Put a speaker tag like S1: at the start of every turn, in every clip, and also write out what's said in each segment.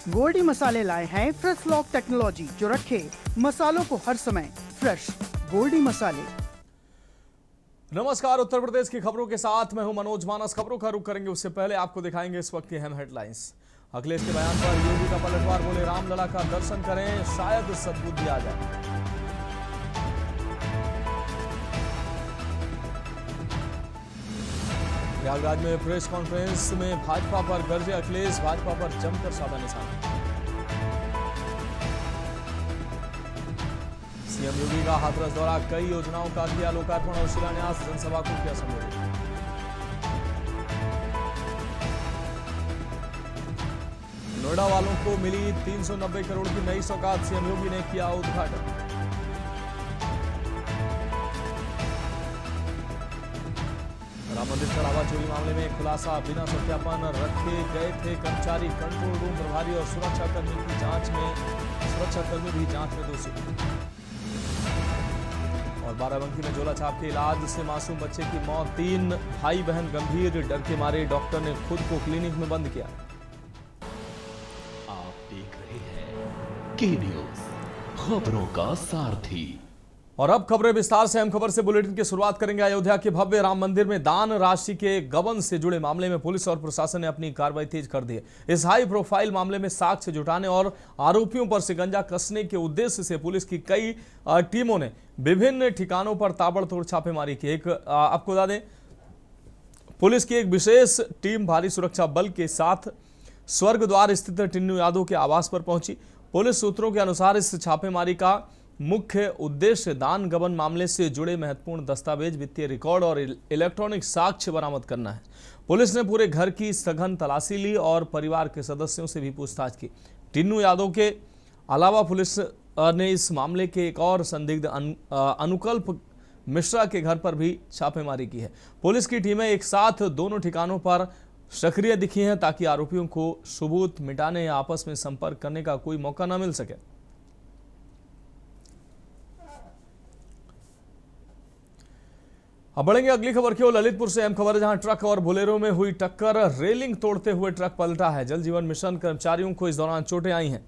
S1: गोल्डी मसाले लाए हैं फ्रेश लॉक टेक्नोलॉजी जो रखे मसालों को हर समय फ्रेश। गोल्डी मसाले।
S2: नमस्कार, उत्तर प्रदेश की खबरों के साथ मैं हूं मनोज मानस। खबरों का रुख करेंगे उससे पहले आपको दिखाएंगे इस वक्त की अहम हेडलाइंस। अखिलेश के बयान पर योगी का पलटवार, बोले रामलला का दर्शन करें शायद सद्बुद्धि आ जाए। प्रयागराज में प्रेस कॉन्फ्रेंस में भाजपा पर गरजे अखिलेश, भाजपा पर जमकर साधा निशाना। सीएम योगी का हाथरस दौरा, कई योजनाओं का किया लोकार्पण और शिलान्यास, जनसभा को किया संबोधित। नोएडा वालों को मिली 390 करोड़ की नई सौगात, सीएम योगी ने किया उद्घाटन। राम मंदिर चढ़ावा चोरी मामले में खुलासा, बिना सत्यापन रखे गए थे कर्मचारी, कंट्रोल रूम प्रभारी और सुरक्षाकर्मी भी जांच में दोषी। और बाराबंकी में झोला छाप के इलाज से मासूम बच्चे की मौत, 3 भाई बहन गंभीर, डर के मारे डॉक्टर ने खुद को क्लिनिक में बंद किया।
S3: आप देख रहे हैं के न्यूज, खबरों का सारथी।
S2: और अब खबरें विस्तार से। अहम खबर से बुलेटिन की शुरुआत करेंगे। अयोध्या के भव्य राम मंदिर में दान राशि के गबन से जुड़े मामले में पुलिस और प्रशासन ने अपनी कार्रवाई तेज कर दी है। इस हाई प्रोफाइल मामले में साक्ष्य जुटाने और आरोपियों पर शिकंजा कसने के उद्देश्य से पुलिस की कई टीमों ने विभिन्न ठिकानों पर ताबड़तोड़ छापेमारी की। आपको बता दें, पुलिस की एक विशेष टीम भारी सुरक्षा बल के साथ स्वर्गद्वार स्थित टिन्नू यादव के आवास पर पहुंची। पुलिस सूत्रों के अनुसार इस छापेमारी का मुख्य उद्देश्य दान गबन मामले से जुड़े महत्वपूर्ण दस्तावेज, वित्तीय रिकॉर्ड और इलेक्ट्रॉनिक साक्ष्य बरामद करना है। पुलिस ने पूरे घर की सघन तलाशी ली और परिवार के सदस्यों से भी पूछताछ की। टिन्नू यादव के अलावा पुलिस ने इस मामले के एक और संदिग्ध अनुकल्प मिश्रा के घर पर भी छापेमारी की है। पुलिस की टीमें एक साथ दोनों ठिकानों पर सक्रिय दिखी हैं ताकि आरोपियों को सबूत मिटाने या आपस में संपर्क करने का कोई मौका न मिल सके। अब बढ़ेंगे अगली खबर की ओर। ललितपुर से अहम खबर है, जहां ट्रक और बोलेरो में हुई टक्कर, रेलिंग तोड़ते हुए ट्रक पलटा है। जल जीवन मिशन कर्मचारियों को इस दौरान चोटें आई हैं।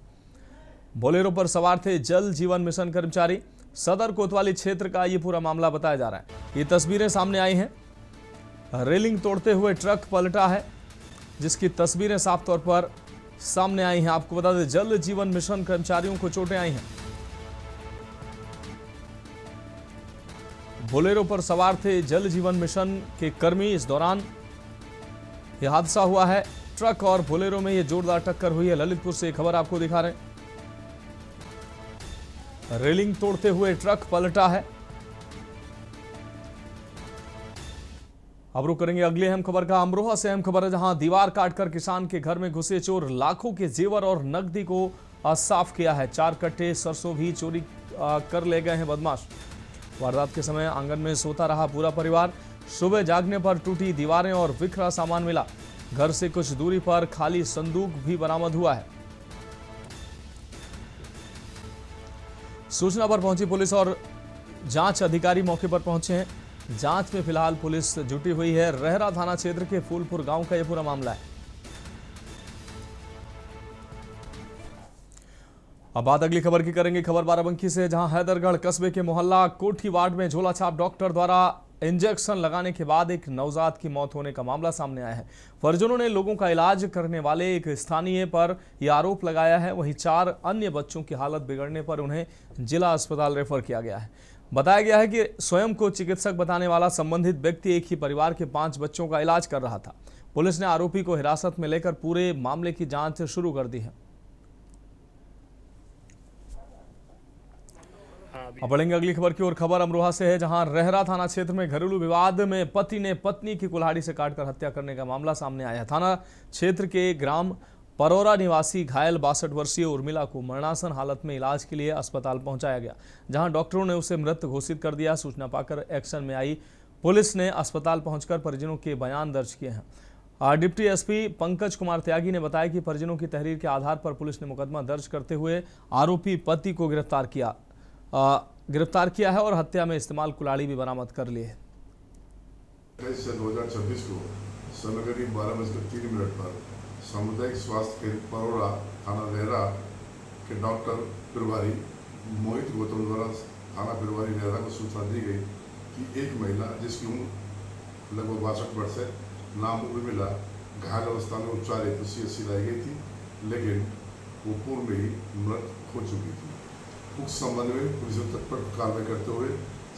S2: बोलेरो पर सवार थे जल जीवन मिशन कर्मचारी। सदर कोतवाली क्षेत्र का ये पूरा मामला बताया जा रहा है। ये तस्वीरें सामने आई हैं। रेलिंग तोड़ते हुए ट्रक पलटा है, जिसकी तस्वीरें साफ तौर पर सामने आई हैं। आपको बता दें, जल जीवन मिशन कर्मचारियों को चोटें आई हैं। बोलेरो पर सवार थे जल जीवन मिशन के कर्मी। इस दौरान यह हादसा हुआ है। ट्रक और बोलेरो में यह जोरदार टक्कर हुई है। ललितपुर से खबर आपको दिखा रहे हैं। रेलिंग तोड़ते हुए ट्रक पलटा है। अब रुक करेंगे अगली अहम खबर का। अमरोहा से अहम खबर है, जहां दीवार काटकर किसान के घर में घुसे चोर, लाखों के जेवर और नकदी को साफ किया है। 4 कट्टे सरसों भी चोरी कर ले गए हैं बदमाश। वारदात के समय आंगन में सोता रहा पूरा परिवार। सुबह जागने पर टूटी दीवारें और बिखरा सामान मिला। घर से कुछ दूरी पर खाली संदूक भी बरामद हुआ है। सूचना पर पहुंची पुलिस और जांच अधिकारी मौके पर पहुंचे हैं। जांच में फिलहाल पुलिस जुटी हुई है। रहरा थाना क्षेत्र के फूलपुर गांव का यह पूरा मामला है। अब बात अगली खबर की करेंगे। खबर बाराबंकी से, जहां हैदरगढ़ कस्बे के मोहल्ला कोठी वार्ड में झोला छाप डॉक्टर द्वारा इंजेक्शन लगाने के बाद एक नवजात की मौत होने का मामला सामने आया है। परिजनों ने लोगों का इलाज करने वाले एक स्थानीय पर यह आरोप लगाया है। वहीं 4 अन्य बच्चों की हालत बिगड़ने पर उन्हें जिला अस्पताल रेफर किया गया है। बताया गया है कि स्वयं को चिकित्सक बताने वाला संबंधित व्यक्ति एक ही परिवार के 5 बच्चों का इलाज कर रहा था। पुलिस ने आरोपी को हिरासत में लेकर पूरे मामले की जांच शुरू कर दी है। अब बढ़ेंगे अगली खबर की ओर। खबर अमरोहा से है, जहां रहरा थाना क्षेत्र में घरेलू विवाद में पति ने पत्नी की कुल्हाड़ी से काटकर हत्या करने का मामला सामने आया है। थाना क्षेत्र के ग्राम परोरा निवासी घायल 62 वर्षीय उर्मिला को मरणासन हालत में इलाज के लिए अस्पताल पहुंचाया गया, जहां डॉक्टरों ने उसे मृत घोषित कर दिया। सूचना पाकर एक्शन में आई पुलिस ने अस्पताल पहुंचकर परिजनों के बयान दर्ज किए हैं। डिप्टी एसपी पंकज कुमार त्यागी ने बताया कि परिजनों की तहरीर के आधार पर पुलिस ने मुकदमा दर्ज करते हुए आरोपी पति को गिरफ्तार किया है और हत्या में इस्तेमाल कुल्हाड़ी भी बरामद कर ली है।
S4: 2026 को समय करीब 12:03 पर सामुदायिक स्वास्थ्य केंद्र परोरा थाना लहरा के डॉक्टर प्रभारी मोहित गौतम द्वारा थाना प्रभारी लहरा को सूचना दी गई कि एक महिला जिसकी उम्र लगभग 62 वर्ष है, नाम उर्मिला, घायल अवस्था में उपचार हेतु CHC लाई गई थी, लेकिन वो पूर्व में ही मृत हो चुकी थी। उस संबंध में पुलिस ने तत्पर कार्रवाई करते हुए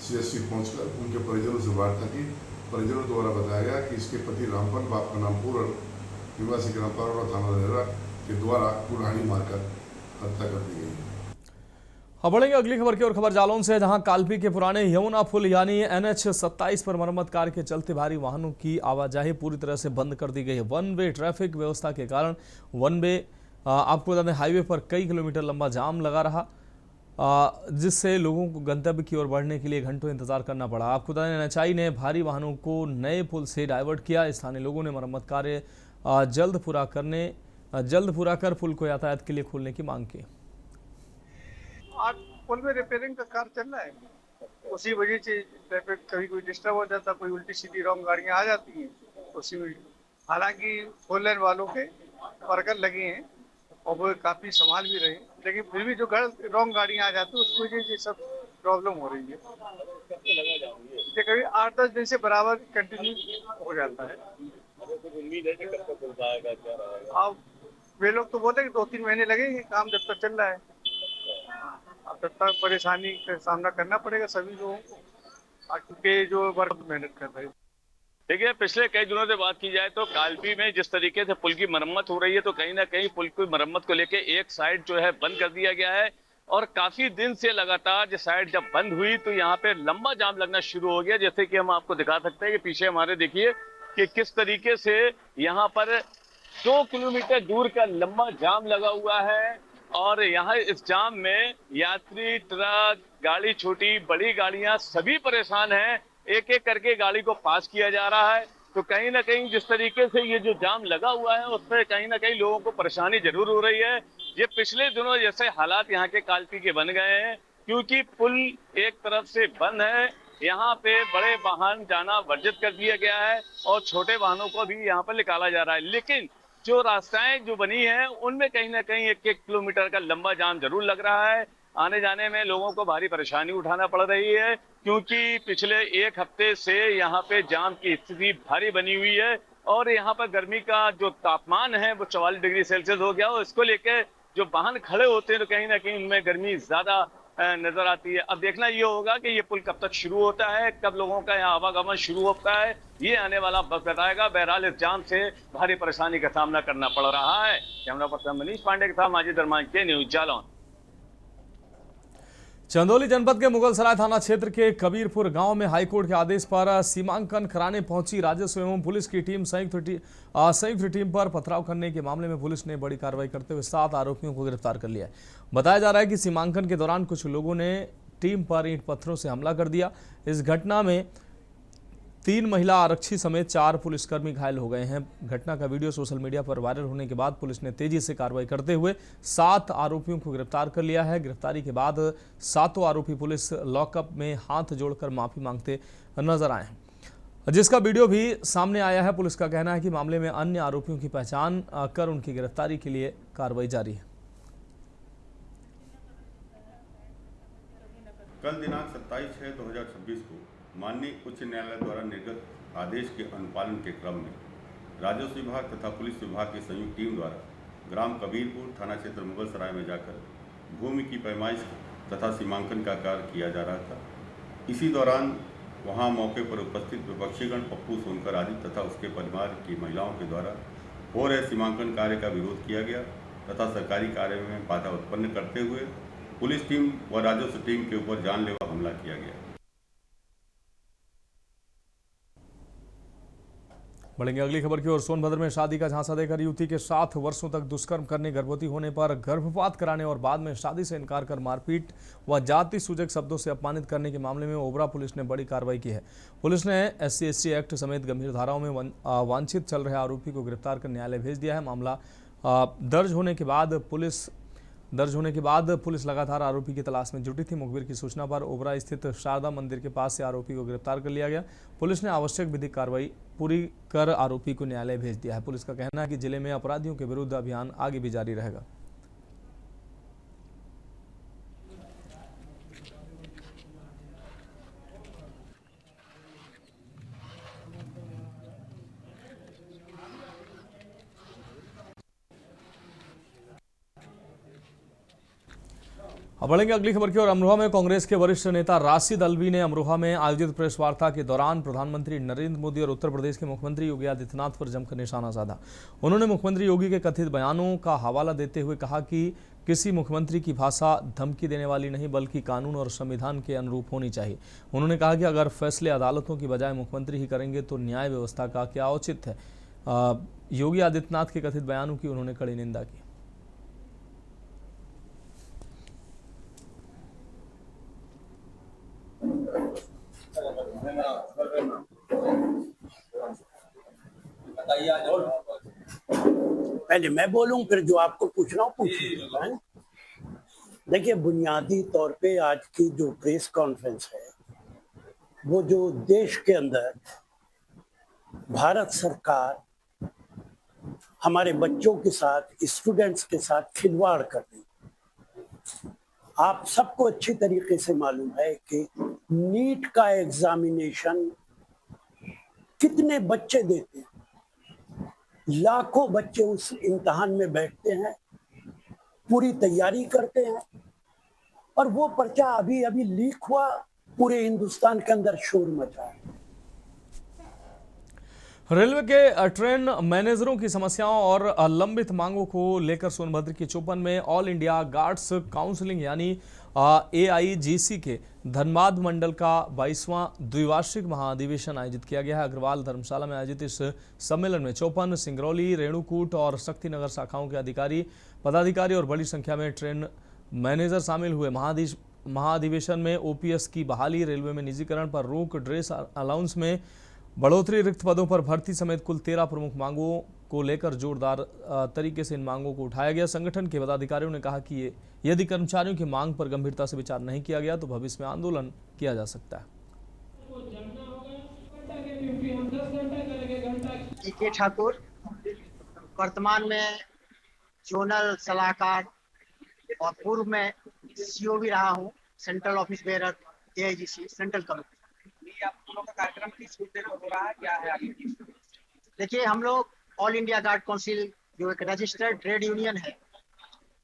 S4: CHC पहुंचकर उनके परिजनों से वार्ता की। परिजनों द्वारा बताया गया कि इसके पति रामपाल, बाप का नाम पूरन, निवासी ग्राम परोरा थाना लहरा के द्वारा कुल्हाड़ी मारकर हत्या कर दी गई है।
S2: अब बढ़ेंगे अगली खबर की और खबर जालौन से, जहां कालपी के पुराने यमुना पुल यानी NH 27 पर मरम्मत कार्य के चलते भारी वाहनों की आवाजाही पूरी तरह से बंद कर दी गई है। वन वे ट्रैफिक व्यवस्था के कारण वन वे आपको बता दें हाईवे पर कई किलोमीटर लंबा जाम लगा रहा, जिससे लोगों को गंतव्य की ओर बढ़ने के लिए घंटों इंतजार करना पड़ा। आपको बता दें NHI ने भारी वाहनों को नए पुल से डाइवर्ट किया। स्थानीय लोगों ने मरम्मत कार्य जल्द पूरा कर पुल को यातायात के लिए खोलने की मांग की।
S5: आज पुल में रिपेयरिंग का कार्य चल रहा है, उसी वजह से ट्रैफिक कभी कोई डिस्टर्ब हो जाता, कोई उल्टी सीधी रॉन्ग गाड़ियां आ जाती हैं उसी में। हालांकि 4 लेन वालों के वर्कर लगे हैं और वो काफी संभाल भी रहे हैं, लेकिन फिर भी जो रॉन्ग गाड़ियां आ जाती है उसकी वजह से सब प्रॉब्लम हो रही है। ये कभी 8-10 दिन से बराबर कंटिन्यू हो जाता है। अब वे लोग तो बोलते हैं कि 2-3 महीने लगेंगे काम जब तक चल रहा है। अब तब तक परेशानी का सामना करना पड़ेगा सभी लोगों को, क्योंकि जो वर्क मेहनत कर रहे हैं।
S6: देखिए, पिछले कई दिनों से बात की जाए तो कालपी में जिस तरीके से पुल की मरम्मत हो रही है, तो कहीं ना कहीं पुल की मरम्मत को लेके एक साइड जो है बंद कर दिया गया है और काफी दिन से लगातार ये साइड जब बंद हुई तो यहाँ पे लंबा जाम लगना शुरू हो गया। जैसे कि हम आपको दिखा सकते हैं कि पीछे हमारे देखिए कि किस तरीके से यहाँ पर 2 किलोमीटर दूर का लंबा जाम लगा हुआ है और यहाँ इस जाम में यात्री, ट्रक, गाड़ी, छोटी बड़ी गाड़ियां सभी परेशान हैं। एक एक करके गाड़ी को पास किया जा रहा है। तो कहीं ना कहीं जिस तरीके से ये जो जाम लगा हुआ है उससे कहीं ना कहीं लोगों को परेशानी जरूर हो रही है। ये पिछले दिनों जैसे हालात यहाँ के कालपी के बन गए हैं, क्योंकि पुल एक तरफ से बंद है, यहाँ पे बड़े वाहन जाना वर्जित कर दिया गया है और छोटे वाहनों को भी यहाँ पर निकाला जा रहा है। लेकिन जो रास्ताएं जो बनी हैं उनमें कहीं ना कहीं 1-1 किलोमीटर का लंबा जाम जरूर लग रहा है। आने जाने में लोगों को भारी परेशानी उठाना पड़ रही है, क्योंकि पिछले 1 हफ्ते से यहाँ पे जाम की स्थिति भारी बनी हुई है और यहाँ पर गर्मी का जो तापमान है वो 44 डिग्री सेल्सियस हो गया और इसको लेकर जो वाहन खड़े होते हैं तो कहीं ना कहीं उनमें गर्मी ज्यादा नजर आती है। अब देखना ये होगा कि ये पुल कब तक शुरू होता है, कब लोगों का यहाँ आवागमन शुरू होता है, ये आने वाला वक्त बताएगा। बहरहाल इस जाम से भारी परेशानी का सामना करना पड़ रहा है। कैमरा पर्सन मनीष पांडे के साथ माजिद अरमान के न्यूज जालौन।
S2: चंदौली जनपद के मुगलसराय थाना क्षेत्र के कबीरपुर गांव में हाईकोर्ट के आदेश पर सीमांकन कराने पहुंची राजस्व एवं पुलिस की टीम संयुक्त टीम पर पथराव करने के मामले में पुलिस ने बड़ी कार्रवाई करते हुए 7 आरोपियों को गिरफ्तार कर लिया है। बताया जा रहा है कि सीमांकन के दौरान कुछ लोगों ने टीम पर ईंट पत्थरों से हमला कर दिया। इस घटना में 3 महिला आरक्षी समेत 4 पुलिसकर्मी घायल हो गए हैं। घटना का वीडियो सोशल मीडिया पर वायरल होने के बाद पुलिस ने तेजी से कार्रवाई करते हुए 7 आरोपियों को गिरफ्तार कर लिया है। गिरफ्तारी के बाद 7 आरोपी पुलिस लॉकअप में हाथ जोड़कर माफी मांगते नजर आए हैं, जिसका वीडियो भी सामने आया है। पुलिस का कहना है कि मामले में अन्य आरोपियों की पहचान कर उनकी गिरफ्तारी के लिए कार्रवाई जारी है।
S7: कल दिनांक 27/6/2026 को माननीय उच्च न्यायालय द्वारा निर्गत आदेश के अनुपालन के क्रम में राजस्व विभाग तथा पुलिस विभाग की संयुक्त टीम द्वारा ग्राम कबीरपुर थाना क्षेत्र मुगलसराय में जाकर भूमि की पैमाइश तथा सीमांकन का कार्य किया जा रहा था। इसी दौरान वहां मौके पर उपस्थित विपक्षीगण पप्पू सोनकर आदि तथा उसके परिवार की महिलाओं के द्वारा हो रहे सीमांकन कार्य का विरोध किया गया तथा सरकारी कार्य में बाधा उत्पन्न करते हुए पुलिस टीम व राजस्व टीम के ऊपर जानलेवा हमला किया गया।
S2: बढ़ेंगे अगली खबर की ओर। सोनभद्र में शादी का झांसा देकर युवती के 7 वर्षों तक दुष्कर्म करने, गर्भवती होने पर गर्भपात कराने और बाद में शादी से इनकार कर मारपीट व जाति सूचक शब्दों से अपमानित करने के मामले में ओबरा पुलिस ने बड़ी कार्रवाई की है। पुलिस ने SC/ST एक्ट समेत गंभीर धाराओं में वांछित चल रहे आरोपी को गिरफ्तार कर न्यायालय भेज दिया है। मामला दर्ज होने के बाद पुलिस दर्ज होने के बाद पुलिस लगातार आरोपी की तलाश में जुटी थी। मुखबिर की सूचना पर ओबरा स्थित शारदा मंदिर के पास से आरोपी को गिरफ्तार कर लिया गया। पुलिस ने आवश्यक विधिक कार्रवाई पूरी कर आरोपी को न्यायालय भेज दिया है। पुलिस का कहना है कि जिले में अपराधियों के विरुद्ध अभियान आगे भी जारी रहेगा। अब बढ़ेंगे अगली खबर की ओर। अमरोहा में कांग्रेस के वरिष्ठ नेता राशिद अल्वी ने अमरोहा में आयोजित प्रेस वार्ता के दौरान प्रधानमंत्री नरेंद्र मोदी और उत्तर प्रदेश के मुख्यमंत्री योगी आदित्यनाथ पर जमकर निशाना साधा। उन्होंने मुख्यमंत्री योगी के कथित बयानों का हवाला देते हुए कहा कि किसी मुख्यमंत्री की भाषा धमकी देने वाली नहीं बल्कि कानून और संविधान के अनुरूप होनी चाहिए। उन्होंने कहा कि अगर फैसले अदालतों की बजाय मुख्यमंत्री ही करेंगे तो न्याय व्यवस्था का क्या औचित्य है। योगी आदित्यनाथ के कथित बयानों की उन्होंने कड़ी निंदा की।
S8: पहले मैं बोलूं फिर जो आपको पूछना हो पूछिए। देखिए, बुनियादी तौर पे आज की जो प्रेस कॉन्फ्रेंस है वो जो देश के अंदर भारत सरकार हमारे बच्चों के साथ, स्टूडेंट्स के साथ खिलवाड़ कर रही। आप सबको अच्छी तरीके से मालूम है कि नीट का एग्जामिनेशन कितने बच्चे देते हैं, लाखों बच्चे उस इम्तिहान में बैठते हैं, पूरी तैयारी करते हैं और वो पर्चा अभी अभी लीक हुआ, पूरे हिंदुस्तान के अंदर शोर मचा है।
S2: रेलवे के ट्रेन मैनेजरों की समस्याओं और लंबित मांगों को लेकर सोनभद्र की चौपन में ऑल इंडिया गार्ड्स काउंसिलिंग यानी AIGC के धनबाद मंडल का 22वां द्विवार्षिक महाधिवेशन आयोजित किया गया है। अग्रवाल धर्मशाला में आयोजित इस सम्मेलन में चौपन, सिंगरौली, रेणुकूट और शक्तिनगर शाखाओं के अधिकारी, पदाधिकारी और बड़ी संख्या में ट्रेन मैनेजर शामिल हुए। महाधिवेशन में OPS की बहाली, रेलवे में निजीकरण पर रोक, ड्रेस अलाउंस में बढ़ोतरी, रिक्त पदों पर भर्ती समेत कुल 13 प्रमुख मांगों को लेकर जोरदार तरीके से इन मांगों को उठाया गया। संगठन के पदाधिकारियों ने कहा कि यदि कर्मचारियों की मांग पर गंभीरता से विचार नहीं किया गया तो भविष्य में आंदोलन किया जा सकता है।
S9: के ठाकुर वर्तमान में जोनल सलाहकार और पूर्व में CO भी रहा हूँ, central office bearer AIGC central committee.
S10: आप लोगों का कार्यक्रम किस मुद्दे पर हो रहा है, क्या है आगे?
S9: देखिए, हम लोग ऑल इंडिया गार्ड काउंसिल जो एक रजिस्टर्ड ट्रेड यूनियन है,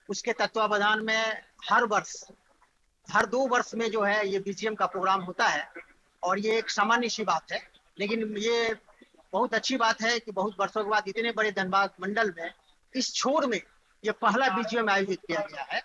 S9: उसके तत्वावधान में हर 2 वर्ष में जो है ये BGM का प्रोग्राम होता है और ये एक सामान्य सी बात है, लेकिन ये बहुत अच्छी बात है कि बहुत वर्षों के बाद इतने बड़े धनबाद मंडल में इस छोर में ये पहला BGM आयोजित किया गया है।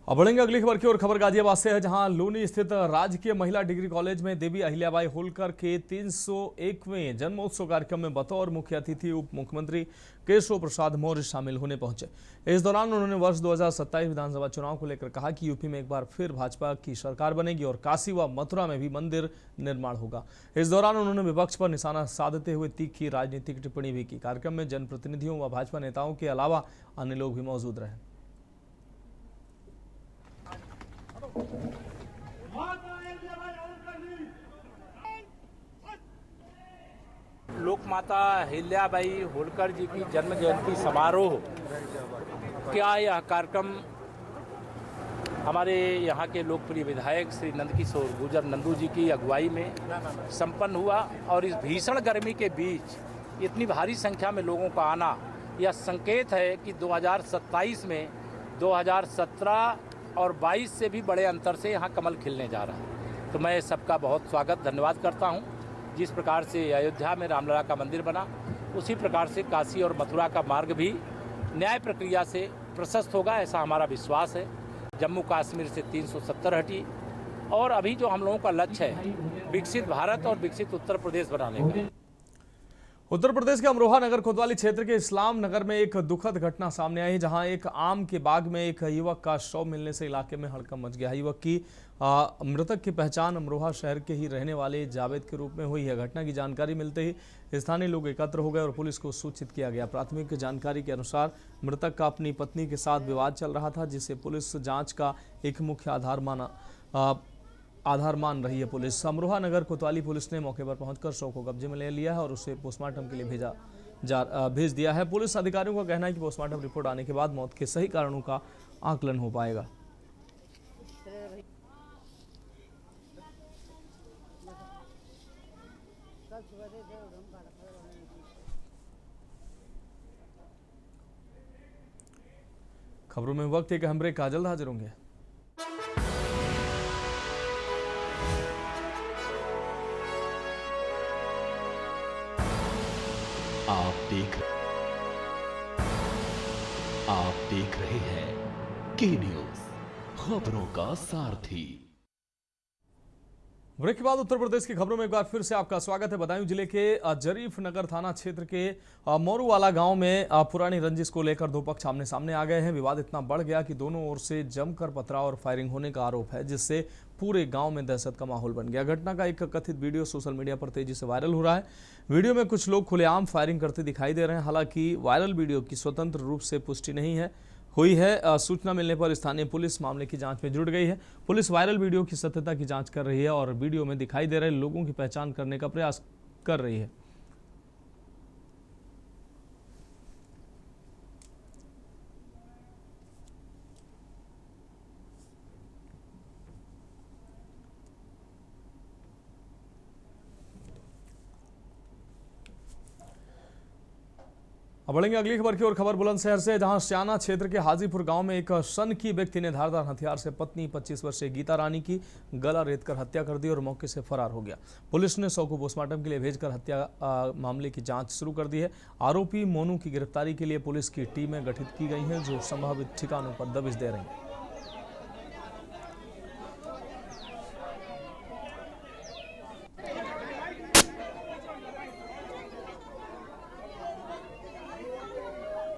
S2: अब बढ़ेंगे अगली खबर की ओर। खबर गाजियाबाद से है, जहां लूनी स्थित राजकीय महिला डिग्री कॉलेज में देवी अहिल्याबाई होलकर के 301वें जन्मोत्सव कार्यक्रम में बतौर मुख्य अतिथि उप मुख्यमंत्री केशव प्रसाद मौर्य शामिल होने पहुंचे। इस दौरान उन्होंने वर्ष 2027 विधानसभा चुनाव को लेकर कहा कि यूपी में एक बार फिर भाजपा की सरकार बनेगी और काशी व मथुरा में भी मंदिर निर्माण होगा। इस दौरान उन्होंने विपक्ष पर निशाना साधते हुए तीखी राजनीतिक टिप्पणी भी की। कार्यक्रम में जनप्रतिनिधियों व भाजपा नेताओं के अलावा अन्य लोग भी मौजूद रहे।
S11: लोकमाता अहिल्याबाई होलकर जी की जन्म जयंती समारोह क्या यह कार्यक्रम हमारे यहाँ के लोकप्रिय विधायक श्री नंदकिशोर गुर्जर नंदू जी की अगुवाई में संपन्न हुआ और इस भीषण गर्मी के बीच इतनी भारी संख्या में लोगों का आना यह संकेत है कि 2027 में 2017 और 22 से भी बड़े अंतर से यहाँ कमल खिलने जा रहा है। तो मैं सबका बहुत स्वागत धन्यवाद करता हूँ। जिस प्रकार से अयोध्या में रामलला का मंदिर बना, उसी प्रकार से काशी और मथुरा का मार्ग भी न्याय प्रक्रिया से प्रशस्त होगा, ऐसा हमारा विश्वास है। जम्मू कश्मीर से 370 हटी और अभी जो हम लोगों का लक्ष्य है विकसित भारत और विकसित उत्तर प्रदेश बनाने का।
S2: उत्तर प्रदेश के अमरोहा नगर कोतवाली क्षेत्र के इस्लाम नगर में एक दुखद घटना सामने आई, जहां एक आम के बाग में एक युवक का शव मिलने से इलाके में हड़कंप मच गया। युवक की मृतक की पहचान अमरोहा शहर के ही रहने वाले जावेद के रूप में हुई है। घटना की जानकारी मिलते ही स्थानीय लोग एकत्र हो गए और पुलिस को सूचित किया गया। प्राथमिक जानकारी के अनुसार मृतक का अपनी पत्नी के साथ विवाद चल रहा था, जिसे पुलिस जाँच का एक मुख्य आधार मान रही है। पुलिस अमरोहा नगर कोतवाली पुलिस ने मौके पर पहुंचकर शव को कब्जे में ले लिया है और उसे पोस्टमार्टम के लिए भेज दिया है। पुलिस अधिकारियों का कहना है कि पोस्टमार्टम रिपोर्ट आने के बाद मौत के सही कारणों का आकलन हो पाएगा। खबरों में वक्त एक अहम ब्रेक का, जल्द हाजिर होंगे।
S3: आप देख रहे हैं के न्यूज, खबरों का सारथी।
S2: ब्रेक के बाद उत्तर प्रदेश की खबरों में एक बार फिर से आपका स्वागत है। बदायूं जिले के जरीफ नगर थाना क्षेत्र के मोरूवाला गांव में पुरानी रंजिश को लेकर दो पक्ष आमने सामने आ गए हैं। विवाद इतना बढ़ गया कि दोनों ओर से जमकर पथराव और फायरिंग होने का आरोप है, जिससे पूरे गांव में दहशत का माहौल बन गया। घटना का एक कथित वीडियो सोशल मीडिया पर तेजी से वायरल हो रहा है। वीडियो में कुछ लोग खुलेआम फायरिंग करते दिखाई दे रहे हैं। हालांकि वायरल वीडियो की स्वतंत्र रूप से पुष्टि नहीं हुई है। सूचना मिलने पर स्थानीय पुलिस मामले की जांच में जुट गई है। पुलिस वायरल वीडियो की सत्यता की जांच कर रही है और वीडियो में दिखाई दे रहे लोगों की पहचान करने का प्रयास कर रही है। अब बढ़ेंगे अगली खबर की ओर। खबर बुलंदशहर से, जहां श्याना क्षेत्र के हाजीपुर गांव में एक शनकी व्यक्ति ने धारदार हथियार से पत्नी 25 वर्षीय गीता रानी की गला रेतकर हत्या कर दी और मौके से फरार हो गया। पुलिस ने शव को पोस्टमार्टम के लिए भेजकर हत्या मामले की जांच शुरू कर दी है। आरोपी मोनू की गिरफ्तारी के लिए पुलिस की टीमें गठित की गई हैं, जो संभावित ठिकानों पर दबिश दे रही हैं।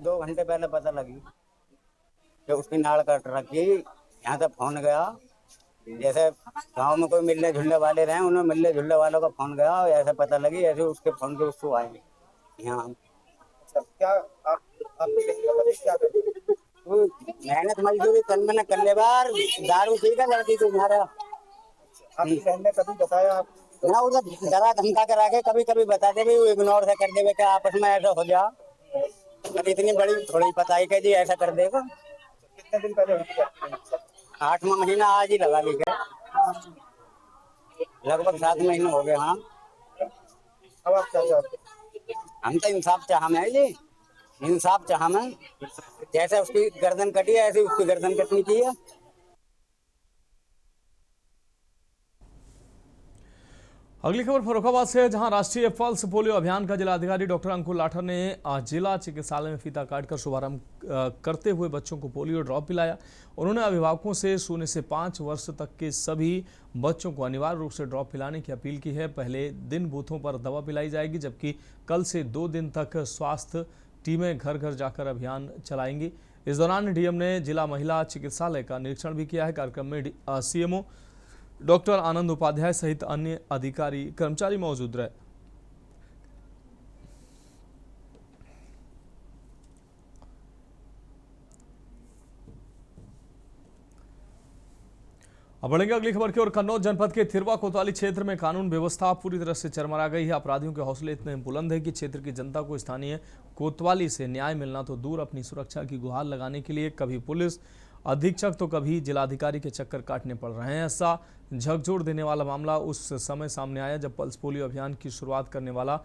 S12: दो घंटे पहले पता लगी कि उसकी नाड़ कट रखी। यहाँ से फोन गया, जैसे गांव में कोई मिलने जुलने वाले रहे, उन्हें मिलने जुलने वालों का फोन गया और ऐसे पता लगी, ऐसे उसके फोन पे उसको आए यहाँ। मेहनत मजदूरी तन में कर ले बार, दारू पी कर लड़की को मारा। कभी बताया ना, उधर डरा धमका कर आके कभी कभी बता दे, वो इग्नोर से कर देवे कि आपस में ऐसा हो जा। अब इतनी बड़ी थोड़ी पता है कि जी ऐसा कर देगा। कितने दिन पहले? 8वां महीना आज ही लगा ली है, लगभग 7 महीने हो गए। हाँ, अब आप क्या चाहते? हम तो इंसाफ चाह में जी, इंसाफ चाह में। जैसे उसकी गर्दन कटी है ऐसे उसकी गर्दन कटनी चाहिए।
S2: अगली खबर फर्रुखाबाद से है, जहां राष्ट्रीय पल्स पोलियो अभियान का जिलाधिकारी डॉक्टर अंकुर लाठर ने जिला चिकित्सालय में फीता काटकर शुभारंभ करते हुए बच्चों को पोलियो ड्रॉप पिलाया। उन्होंने अभिभावकों से 0 से 5 वर्ष तक के सभी बच्चों को अनिवार्य रूप से ड्रॉप पिलाने की अपील की है। पहले दिन बूथों पर दवा पिलाई जाएगी, जबकि कल से 2 दिन तक स्वास्थ्य टीमें घर घर जाकर अभियान चलाएंगी। इस दौरान डीएम ने जिला महिला चिकित्सालय का निरीक्षण भी किया है। कार्यक्रम में सीएमओ डॉक्टर आनंद उपाध्याय सहित अन्य अधिकारी कर्मचारी मौजूद रहे। अब बढ़ेंगे अगली खबर की ओर। कन्नौज जनपद के थिरवा कोतवाली क्षेत्र में कानून व्यवस्था पूरी तरह से चरमरा गई है। अपराधियों के हौसले इतने बुलंद है कि क्षेत्र की जनता को स्थानीय कोतवाली से न्याय मिलना तो दूर, अपनी सुरक्षा की गुहार लगाने के लिए कभी पुलिस अधीक्षक तो कभी जिलाधिकारी के चक्कर काटने पड़ रहे हैं। ऐसा झकझोर देने वाला मामला उस समय सामने आया जब पल्स पोलियो अभियान की शुरुआत करने वाला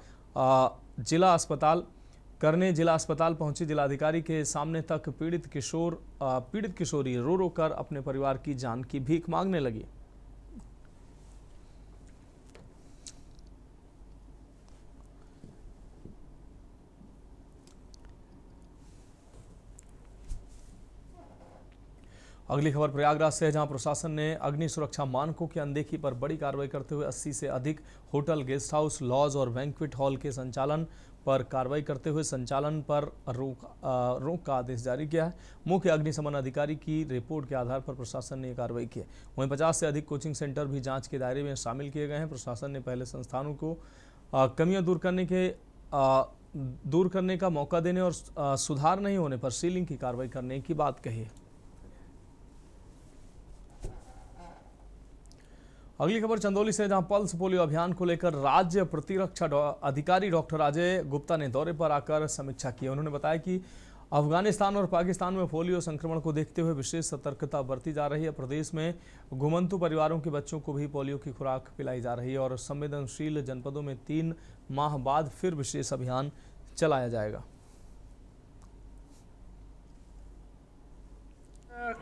S2: जिला अस्पताल पहुंचे जिलाधिकारी के सामने तक पीड़ित किशोरी रो रो कर अपने परिवार की जान की भीख मांगने लगी। अगली खबर प्रयागराज से है, जहां प्रशासन ने अग्नि सुरक्षा मानकों की अनदेखी पर बड़ी कार्रवाई करते हुए 80 से अधिक होटल, गेस्ट हाउस, लॉज और बैंक्वेट हॉल के संचालन पर कार्रवाई करते हुए संचालन पर रोक का आदेश जारी किया है। मुख्य अग्निशमन अधिकारी की रिपोर्ट के आधार पर प्रशासन ने यह कार्रवाई की है। वहीं 50 से अधिक कोचिंग सेंटर भी जांच के दायरे में शामिल किए गए हैं। प्रशासन ने पहले संस्थानों को कमियां दूर करने का मौका देने और सुधार नहीं होने पर सीलिंग की कार्रवाई करने की बात कही है। अगली खबर चंदौली से, जहां पल्स पोलियो अभियान को लेकर राज्य प्रतिरक्षा अधिकारी डॉक्टर अजय गुप्ता ने दौरे पर आकर समीक्षा की। उन्होंने बताया कि अफगानिस्तान और पाकिस्तान में पोलियो संक्रमण को देखते हुए विशेष सतर्कता बरती जा रही है। प्रदेश में घुमंतु परिवारों के बच्चों को भी पोलियो की खुराक पिलाई जा रही है और संवेदनशील जनपदों में 3 माह बाद फिर विशेष अभियान चलाया जाएगा।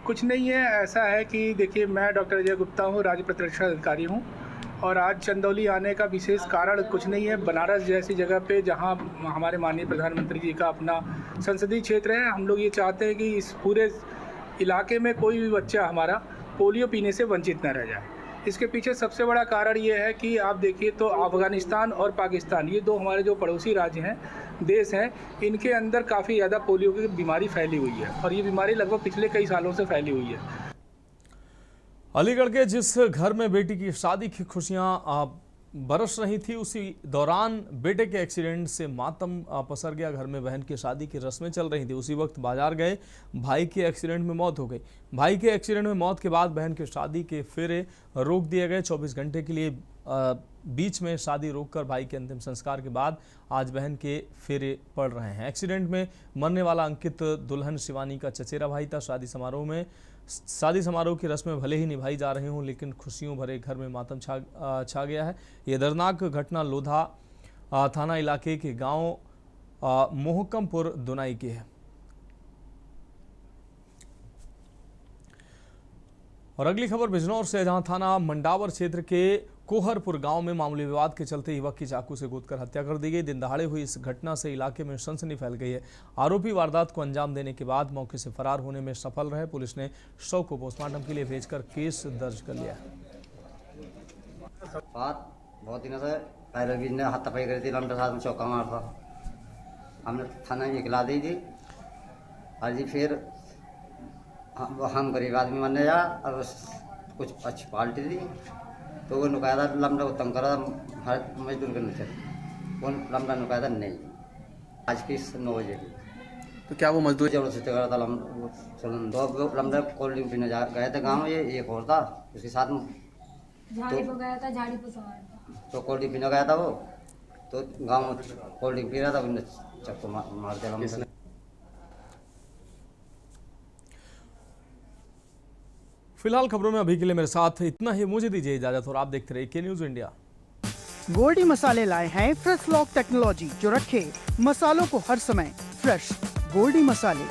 S13: कुछ नहीं है, ऐसा है कि देखिए, मैं डॉक्टर अजय गुप्ता हूँ, राज्य प्रतिरक्षा अधिकारी हूँ और आज चंदौली आने का विशेष कारण कुछ नहीं है। बनारस जैसी जगह पे जहाँ हमारे माननीय प्रधानमंत्री जी का अपना संसदीय क्षेत्र है, हम लोग ये चाहते हैं कि इस पूरे इलाके में कोई भी बच्चा हमारा पोलियो पीने से वंचित न रह जाए। इसके पीछे सबसे बड़ा कारण ये है कि आप देखिए तो अफगानिस्तान और पाकिस्तान, ये 2 हमारे जो पड़ोसी राज्य हैं, देश हैं, इनके अंदर काफ़ी ज़्यादा पोलियो की बीमारी फैली हुई है और ये बीमारी लगभग पिछले कई सालों से फैली हुई है।
S2: अलीगढ़ के जिस घर में बेटी की शादी की खुशियां बरस रही थी, उसी दौरान बेटे के एक्सीडेंट से मातम पसर गया। घर में बहन की शादी की रस्में चल रही थी, उसी वक्त बाजार गए, भाई के एक्सीडेंट में मौत हो गई। भाई के एक्सीडेंट में मौत के बाद बहन की शादी के फेरे रोक दिए गए। 24 घंटे के लिए बीच में शादी रोककर भाई के अंतिम संस्कार के बाद आज बहन के फेरे पड़ रहे हैं। एक्सीडेंट में मरने वाला अंकित दुल्हन शिवानी का चचेरा भाई था। शादी समारोह की रस्में भले ही निभाई जा रही हों, लेकिन खुशियों भरे घर में मातम छा गया है। ये दर्दनाक घटना लोधा थाना इलाके के गांव मोहकमपुर दुनाई की है। और अगली खबर बिजनौर से, जहां थाना मंडावर क्षेत्र के कोहरपुर गांव में मामूली विवाद के चलते युवक की चाकू से गोदकर हत्या कर दी गई। दिन दहाड़े हुई इस घटना से इलाके में सनसनी फैल गई है। आरोपी वारदात को अंजाम देने के बाद मौके से फरार होने में सफल रहे। पुलिस ने शव को पोस्टमार्टम के लिए भेजकर केस दर्ज कर लिया।
S12: बात बहुत दिनों से पहले भी ने हाथापाई करी थी, लंडा साथ में चौका मार था, हमने थाना में इकला दी थी। और जी फिर हम गरीब आदमी बनने जा और कुछ अच्छी पार्टी थी तो वो नुकायदा लमड़ा को तंग करा मजदूर करने से, वो लमड़ा नुकायदा नहीं। आज की 9 बजे की
S14: तो क्या वो मजदूर
S12: जरूर से करा था। 2 लमड़ा कोल्ड ड्रिंक पीने गए थे गाँव में, ये एक और था उसके साथ में
S15: झाड़ी पे गया था, झाड़ी पे सवार था,
S12: तो कोल्ड ड्रिंक पीने गया था वो, तो गाँव में कोल्ड ड्रिंक पी रहा था, उन्हें चक्कर मार दिया।
S2: फिलहाल खबरों में अभी के लिए मेरे साथ इतना ही, मुझे दीजिए इजाजत और आप देखते रहिए के न्यूज़ इंडिया।
S1: गोल्डी मसाले लाए हैं फ्रेश लॉक टेक्नोलॉजी, जो रखे मसालों को हर समय फ्रेश। गोल्डी मसाले।